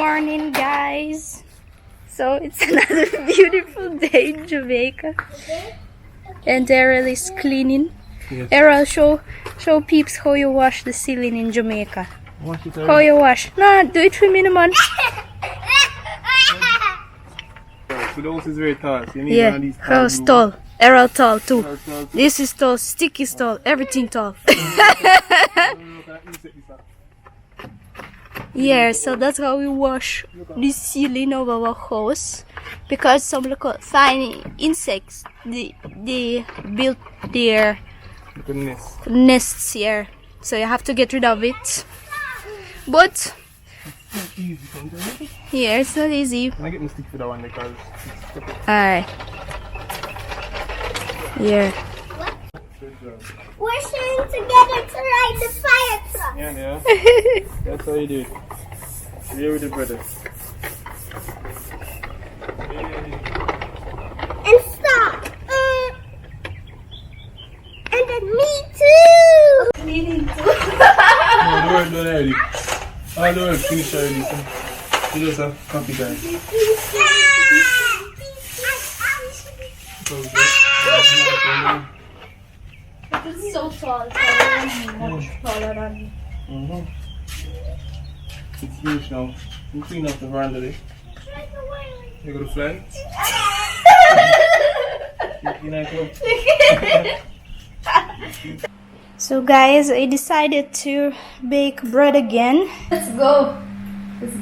morning, guys. So it's another beautiful day in Jamaica, and Errol is cleaning. Yes. Errol, show peeps how you wash the ceiling in Jamaica. Wash it. How you wash? No, do it for me, no, man. So the house is very tall. So you need one of these house tall. Errol tall too. This is tall. Stick is tall. Everything tall. Yeah, so that's how we wash the ceiling of our house, because some little tiny insects they built their nests here, so you have to get rid of it. But yeah, it's not easy. I get my stick for that one because alright. Yeah. We're sitting together to ride the fire truck. Yeah. That's how you do it. Here with the brother. And stop. And then me too. Me too. No, the work done already. All the work finished already. So you just have coffee time. It's so tall, much taller than me. It's finished now. You clean up the veranda there. You go to fly? So guys, I decided to bake bread again. Let's go. Let's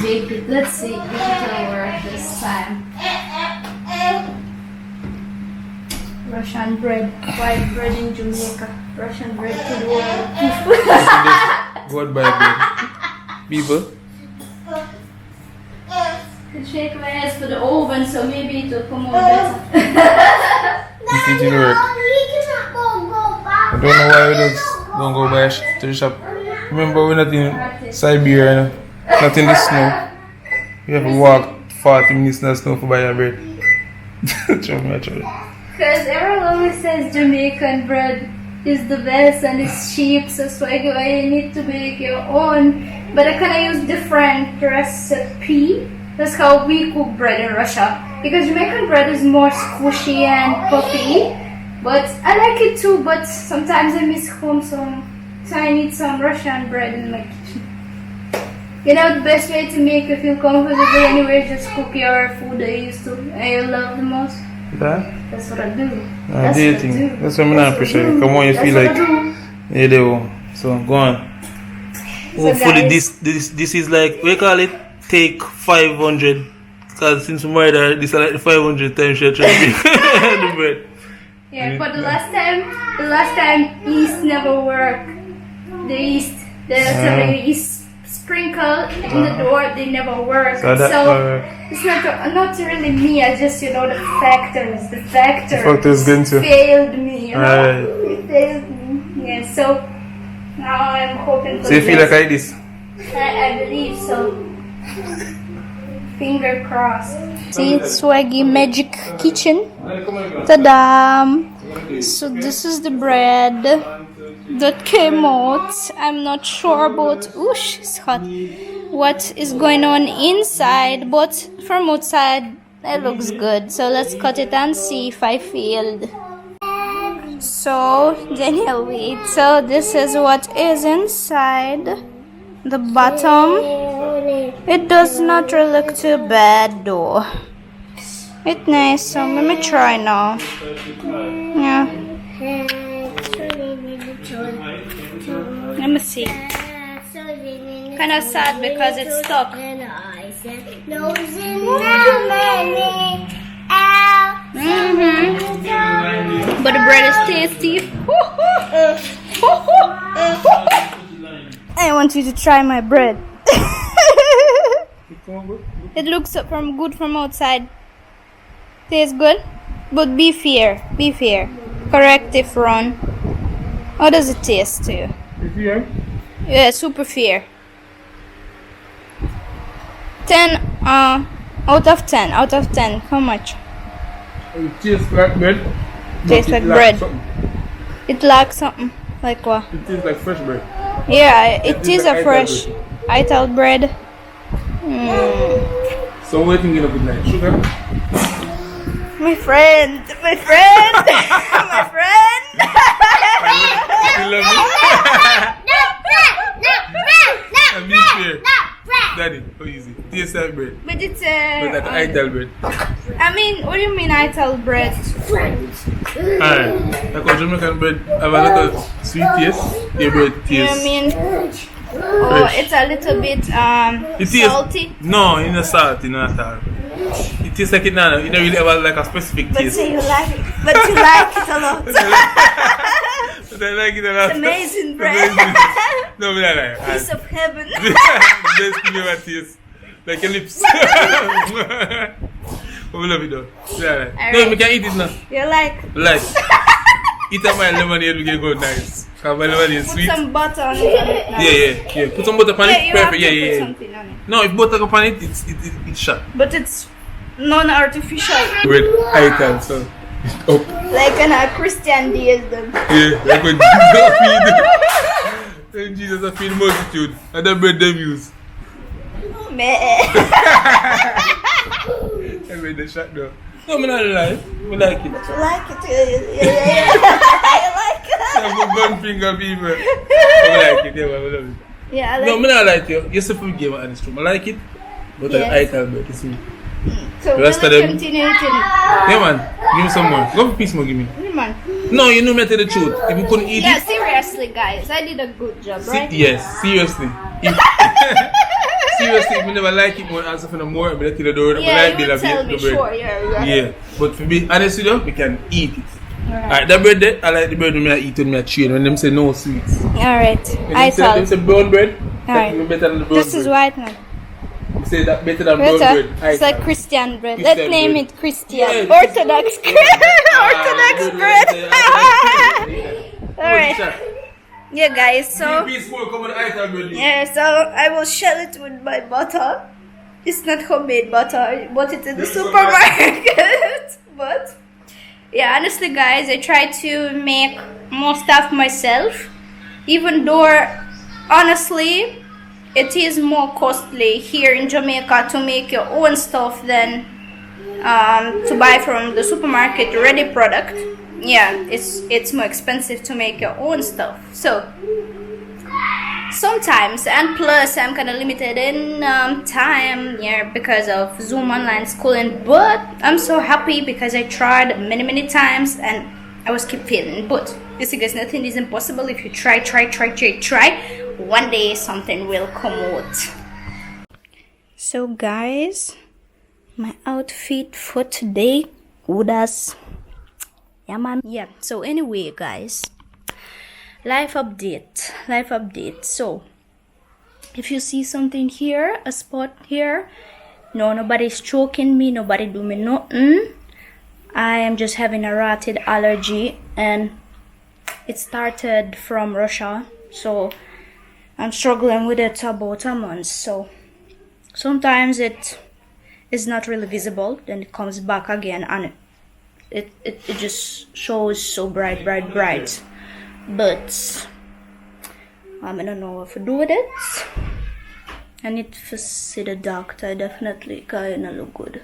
bake it. Let's see if it will work this time. Russian bread, white bread in Jamaica. Russian bread to the world. What by bread? People? I shake my hands for the oven, so maybe it will come out better. You think it will work? I don't know why we just don't go by to the shop. Remember, we're not in Siberia, not in the snow. We have to walk 40 minutes in the snow for buy a bread. Because everyone always says Jamaican bread is the best and it's cheap, so that's why you need to make your own. But I kind of use different recipe. That's how we cook bread in Russia. Because Jamaican bread is more squishy and puffy. But I like it too, but sometimes I miss home, so I need some Russian bread in my kitchen. You know, the best way to make you feel comfortable anywhere is just cook your food I used to, I love the most. Yeah? That's what I do. That's what I do. That's what I'm not appreciating. Come on, you feel like yeah, they will. So go on. Hopefully this is like we call it take 500. Because since we married this is like 500 times she tried the bread. Yeah, but the last time yeast never worked. The yeast sprinkle in the door, they never work. So it's not really me. I just the factors. The factors failed me. It failed me. Yeah. So now I'm hoping. So you feel like this? I believe so. Finger crossed. See, Swaggy Magic Kitchen. Ta-da! So this is the bread that came out. I'm not sure about it's hot. What is going on inside, but from outside it looks good. So let's cut it and see if I failed. So Daniel, wait. So this is what is inside. The bottom. It does not really look too bad though. It's nice, so let me try now. Yeah. Let me see. Kind of sad because it's stuck. But the bread is tasty. I want you to try my bread. It looks good from outside. Tastes good, but be fair. Correct if wrong. How does it taste to you? Fair? Yeah, super fair. 10 out of 10. How much? It tastes like bread. Tastes like bread. It lacks something. Like what? It tastes like fresh bread. Yeah, it is a fresh. Ital bread. So what do you think of it like? Sugar? My friend, my friend, my friend. You love me? I'm being fair. Daddy, how easy? Taste that bread. But it's But that Ital bread. I mean, what do you mean Ital bread? Alright. Like a Jamaican bread have a little sweet taste. Your bread You know what I tastes. mean? Oh, it's a little bit salty. No, it's not salty, not at all. It tastes like it now. You don't really have like a specific But taste. say you like it. But you like it a lot. But I like it a lot. It's amazing bread. No, but I like it. Piece of heaven. Best thing ever taste. Like your lips. We love it though. Yeah, right. No, we can eat it now. You like? Like, eat up my lemonade, we can go nice. Because my lemonade is Put sweet. some butter on it. Now. Yeah. Put some butter on Yeah, it. you have Perfect. to Yeah. put something on it. No, if butter upon it, it's shot. But it's non-artificial. Red item, so it's up. Like in a Christian days then. Yeah, like when Jesus feed. When Jesus feed multitude, and the bread them use. Meh. I made the shot though. No, I'm not lying. I like it. You like it? Yeah. You like it? I'm a gun finger people. I like it. Yeah, I love it. Yeah, I like No, it. I'm not like you. You're supposed to give an honest truth. I like it, but Yes. I tell you, you see. So The rest we'll of them- continue eating. Yeah, man. Give me some more. Go for piece more, give me. Man. No, you know me to tell the truth. If you couldn't eat Yeah, it, seriously, guys. I did a good job, right? yes, seriously. Seriously, if you never like it, more answer for no more. I'm going to tell you the word. Yeah, like you the would tell me, bread. sure. Yeah. Yeah, but to be honest with you, we can eat it. Alright. Alright, that bread there, I like the bread when I eat when I train. When them say no sweets. Alright. When I them say thought. brown bread, Alright. that's better than the brown This is bread. white man. You say that better than brown Better. bread. It's like Christian bread. Christian Let's name bread. it Christian. Yeah, Orthodox Orthodox bread. Alright. Yeah, guys. So yeah, so I will shell it with my butter. It's not homemade butter. I bought it in the supermarket. But yeah, honestly, guys, I try to make more stuff myself, even though honestly it is more costly here in Jamaica to make your own stuff than to buy from the supermarket ready product. Yeah, it's more expensive to make your own stuff. So sometimes, and plus I'm kind of limited in time here because of Zoom online schooling, but I'm so happy because I tried many times and I was keep failing. But you see guys, nothing is impossible if you try. One day something will come out. So guys, my outfit for today would as yeah man. Yeah, so anyway guys, life update. So if you see something here, a spot here, no, nobody's choking me, nobody do me nothing. I am just having a rotted allergy and it started from Russia, so I'm struggling with it about a month. So sometimes it is not really visible, then it comes back again and it just shows so bright. But I don't know what to do with it. I need to see the doctor definitely, because it don't look good.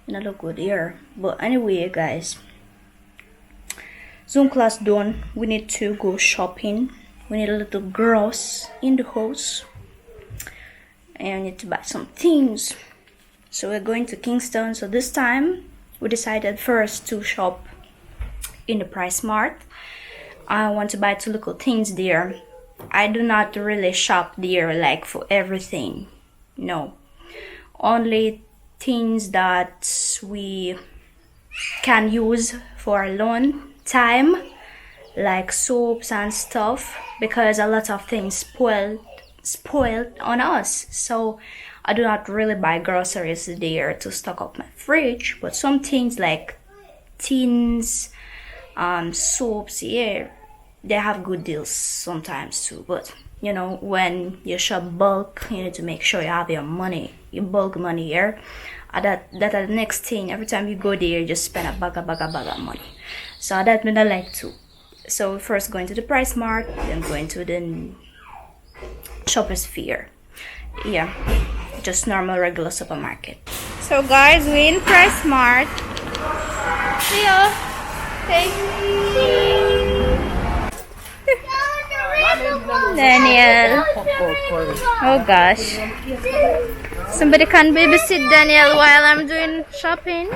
It don't look good here. But anyway guys, Zoom class done. We need to go shopping. We need a little gross in the house. And I need to buy some things. So we're going to Kingston. So this time we decided first to shop in the Price Mart. I want to buy 2 little things there. I do not really shop there like for everything. No. Only things that we can use for a long time, like soaps and stuff, because a lot of things spoiled on us. So I do not really buy groceries there to stock up my fridge, but some things like tins, soaps, yeah, they have good deals sometimes too. But you know, when you shop bulk, you need to make sure you have your bulk money here. That the next thing, every time you go there, you just spend a bag of money. So that I like too. So first going to the Price Mart, then going to the Shoppers Fair. yeah, just normal regular supermarket. So guys, we're in Price Mart. Leo, hey. Daniel. Oh gosh. Somebody can babysit Daniel while I'm doing shopping.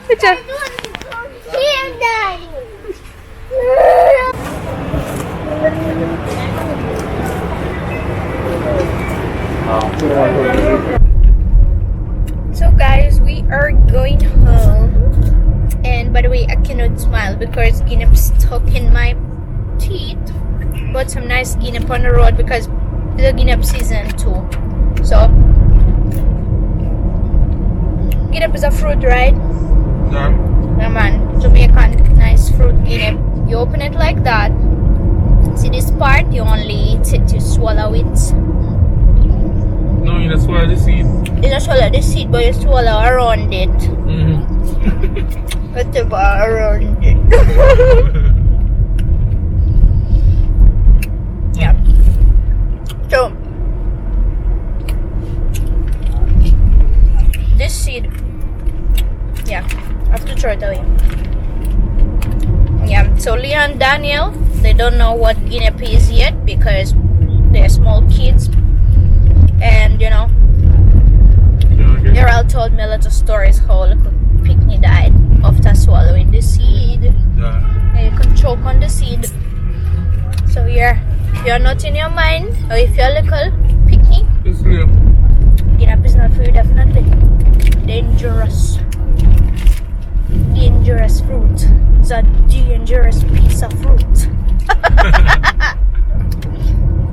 Good job. Here, Daddy. So guys, we are going home. And by the way, I cannot smile because guinea's stuck in my teeth. Bought some nice guinea on the road because it's a guinea season too. So guinea is a fruit, right? Yeah man, Jamaican nice fruit guinea. You open it like that. See this part? You only eat it, you swallow it. No, you just swallow the seed. You don't swallow the seed, but you swallow around it. Whatever around it. Yeah. So this seed, yeah, I have to throw it away. Yeah. So Leah and Daniel, they don't know what guinea pea is yet because they're small kids, and you know, Daryl told me a lot of stories how little Pickney died after swallowing the seed. Yeah, you can choke on the seed. So yeah, if you're not in your mind, or if you're little Pickney, guinea is not for you, definitely. Dangerous. Dangerous fruit. It's a dangerous piece of fruit.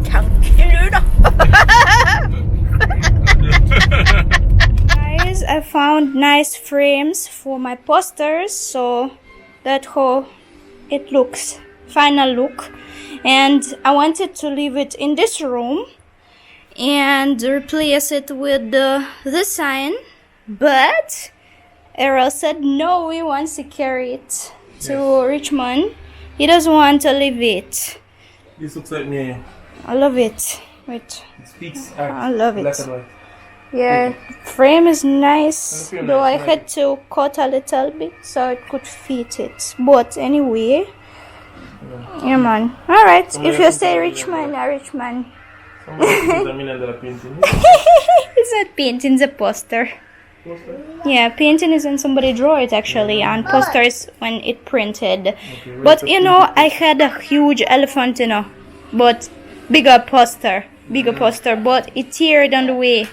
Can't kill you. Guys, I found nice frames for my posters, so that's how it looks, final look. And I wanted to leave it in this room and replace it with the sign, but Errol said no, he wants to carry it to Richmond. He doesn't want to leave it. This looks like me. I love it. Wait, It speaks art. I love it. Black and white. Yeah, frame is nice, And though I nice, had to cut a little bit so it could fit it. But anyway, yeah man. Alright, if you say Richmond, Richmond. Painting. It's not painting, it's a poster. Yeah, painting is when somebody draw it actually, and poster is when it printed. Okay, But you know, I had a huge elephant, you know, but bigger poster, but it teared on the way.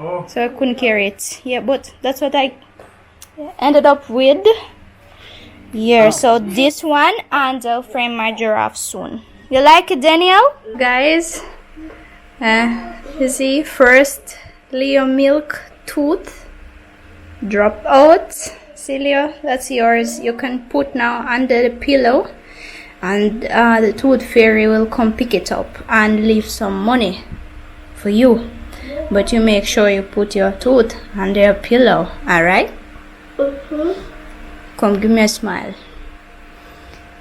Oh. So I couldn't carry it. Yeah, but that's what I ended up with. Yeah, so this one, and I'll frame my giraffe soon. You like it, Daniel? Guys, you see, first Leo milk tooth drop out. See, Leo, that's yours. You can put now under the pillow, and the tooth fairy will come pick it up and leave some money for you. But you make sure you put your tooth under your pillow, alright? Come, give me a smile.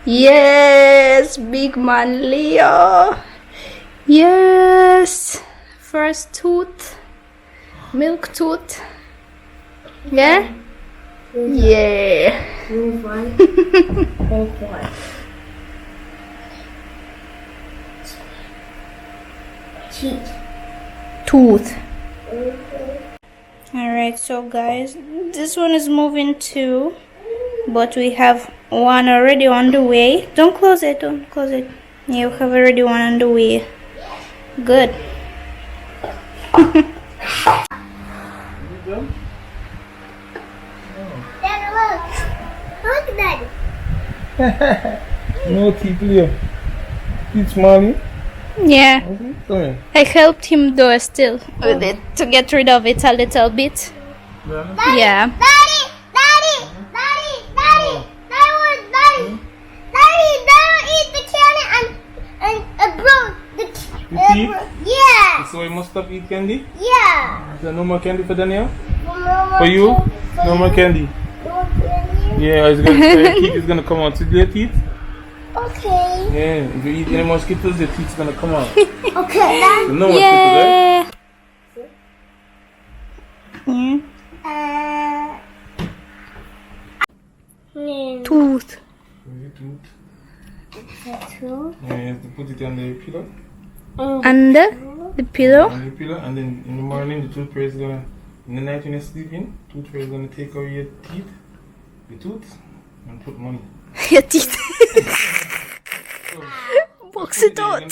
Yes, big man Leo. Yes, first tooth, milk tooth. Yeah? Yeah. Tooth. Alright, so guys, this one is moving too, but we have one already on the way. Don't close it. Yeah, we have already one on the way. Good. Daddy, look. Look, Daddy. No teeth, Leo. Teeth smallie. Yeah, Come here. I helped him though still with it to get rid of it a little bit. Yeah. Daddy, don't eat the candy and bro. teeth? Yeah. So we must stop eat candy? Yeah. Is there no more candy for Daniel? For you? No more candy. No candy. Yeah, he's gonna come out with your teeth. Okay. Yeah, if you eat any more Skittles, your teeth's gonna come out. Okay. That's You know what Skittles, right? Yeah. Tooth. Is it tooth? Two. Yeah, you have to put it on the pillow. Under the pillow. On the pillow, and then in the morning, the toothpaste is gonna, in the night when you're sleeping, toothpaste is gonna take away your teeth, the tooth, and put money. Your teeth. Box it out.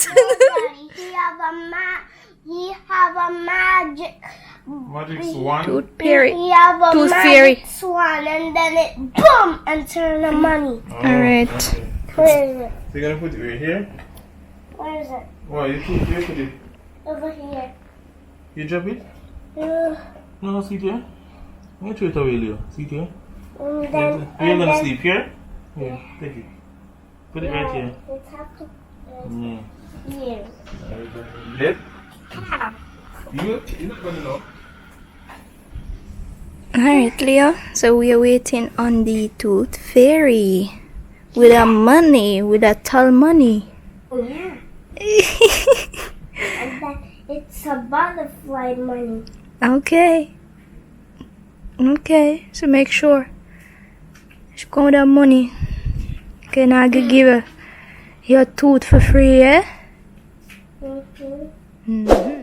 He have a magic. Magic swan. Tooth fairy. He have a Tooth magic fairy. swan, and then it boom and turn the money. Oh, Alright. okay. Where is it? So you're gonna put it right here? Where is it? Why, you put it? Over here. You drop it? Uh, No, sit here. I'm gonna throw it away, Leo. Sit here. and Where then, you gonna sleep? Here? Here, take it. Put it right here. It's up to Yeah. here. Left. You're not gonna know. Alright, Leo. So we are waiting on the tooth fairy. With our money. With our tall money. Oh, yeah. And then it's a butterfly money. Okay. Okay. So make sure. She come with her money. Okay, now I can give her your tooth for free, eh? Mm-hmm. Mm-hmm.